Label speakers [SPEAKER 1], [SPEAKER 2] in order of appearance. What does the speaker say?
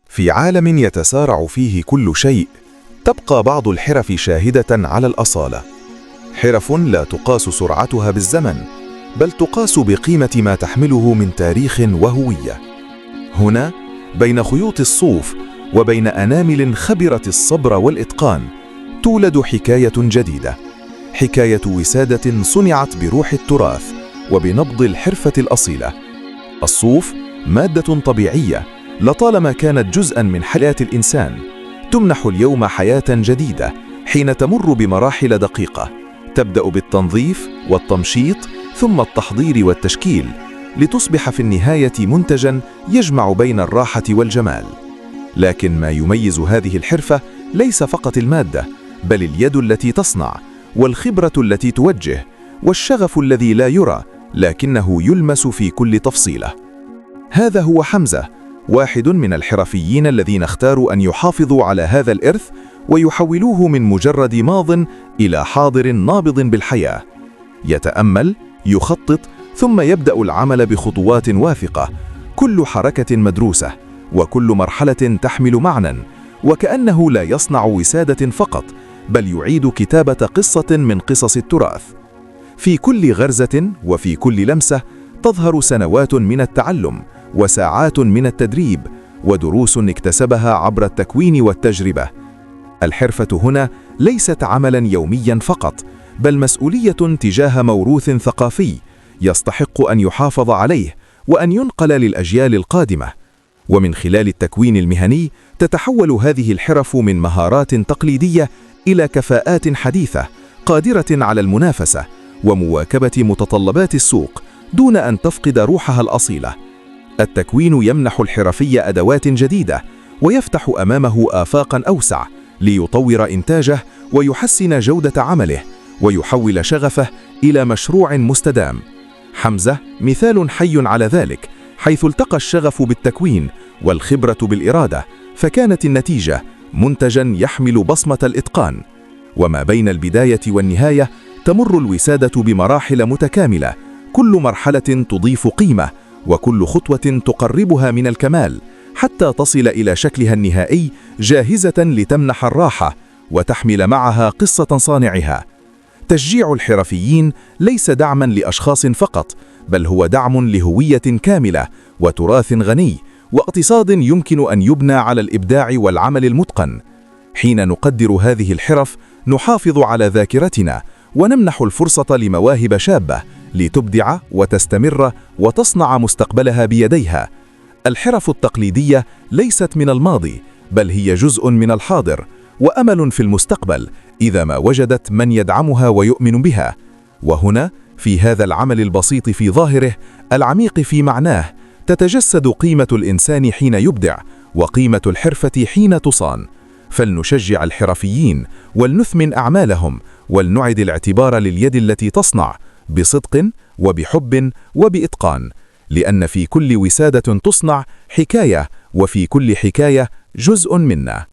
[SPEAKER 1] في عالم يتسارع فيه كل شيء، تبقى بعض الحرف شاهدة على الأصالة. حرف لا تقاس سرعتها بالزمن، بل تقاس بقيمة ما تحمله من تاريخ وهوية. هنا بين خيوط الصوف وبين أنامل خبرة الصبر والإتقان تولد حكاية جديدة، حكاية وسادة صنعت بروح التراث وبنبض الحرفة الأصيلة. الصوف مادة طبيعية لطالما كانت جزءاً من حياة الإنسان، تمنح اليوم حياة جديدة حين تمر بمراحل دقيقة تبدأ بالتنظيف والتمشيط ثم التحضير والتشكيل، لتصبح في النهاية منتجاً يجمع بين الراحة والجمال. لكن ما يميز هذه الحرفة ليس فقط المادة، بل اليد التي تصنع، والخبرة التي توجه، والشغف الذي لا يرى لكنه يلمس في كل تفصيلة. هذا هو حمزة، واحد من الحرفيين الذين اختاروا أن يحافظوا على هذا الإرث ويحولوه من مجرد ماضٍ إلى حاضر نابض بالحياة. يتأمل، يخطط، ثم يبدأ العمل بخطوات واثقة، كل حركة مدروسة، وكل مرحلة تحمل معنى، وكأنه لا يصنع وسادة فقط، بل يعيد كتابة قصة من قصص التراث. في كل غرزة وفي كل لمسة تظهر سنوات من التعلم، وساعات من التدريب، ودروس اكتسبها عبر التكوين والتجربة. الحرفة هنا ليست عملاً يومياً فقط، بل مسؤولية تجاه موروث ثقافي يستحق أن يحافظ عليه وأن ينقل للأجيال القادمة. ومن خلال التكوين المهني تتحول هذه الحرف من مهارات تقليدية إلى كفاءات حديثة قادرة على المنافسة ومواكبة متطلبات السوق دون أن تفقد روحها الأصيلة. التكوين يمنح الحرفي أدوات جديدة ويفتح أمامه آفاقاً أوسع ليطور إنتاجه ويحسن جودة عمله ويحول شغفه إلى مشروع مستدام. حمزة مثال حي على ذلك، حيث التقى الشغف بالتكوين والخبرة بالإرادة، فكانت النتيجة منتجاً يحمل بصمة الإتقان. وما بين البداية والنهاية تمر الوسادة بمراحل متكاملة، كل مرحلة تضيف قيمة، وكل خطوة تقربها من الكمال، حتى تصل إلى شكلها النهائي جاهزة لتمنح الراحة وتحمل معها قصة صانعها. تشجيع الحرفيين ليس دعماً لأشخاص فقط، بل هو دعم لهوية كاملة وتراث غني واقتصاد يمكن أن يبنى على الإبداع والعمل المتقن. حين نقدر هذه الحرف نحافظ على ذاكرتنا ونمنح الفرصة لمواهب شابة لتبدع وتستمر وتصنع مستقبلها بيديها. الحرف التقليدية ليست من الماضي، بل هي جزء من الحاضر وأمل في المستقبل إذا ما وجدت من يدعمها ويؤمن بها. وهنا في هذا العمل البسيط في ظاهره العميق في معناه تتجسد قيمة الإنسان حين يبدع وقيمة الحرفة حين تصان. فلنشجع الحرفيين ولنثمن أعمالهم، ولنعد الاعتبار لليد التي تصنع بصدق وبحب وبإتقان، لأن في كل وسادة تصنع حكاية، وفي كل حكاية جزء منا.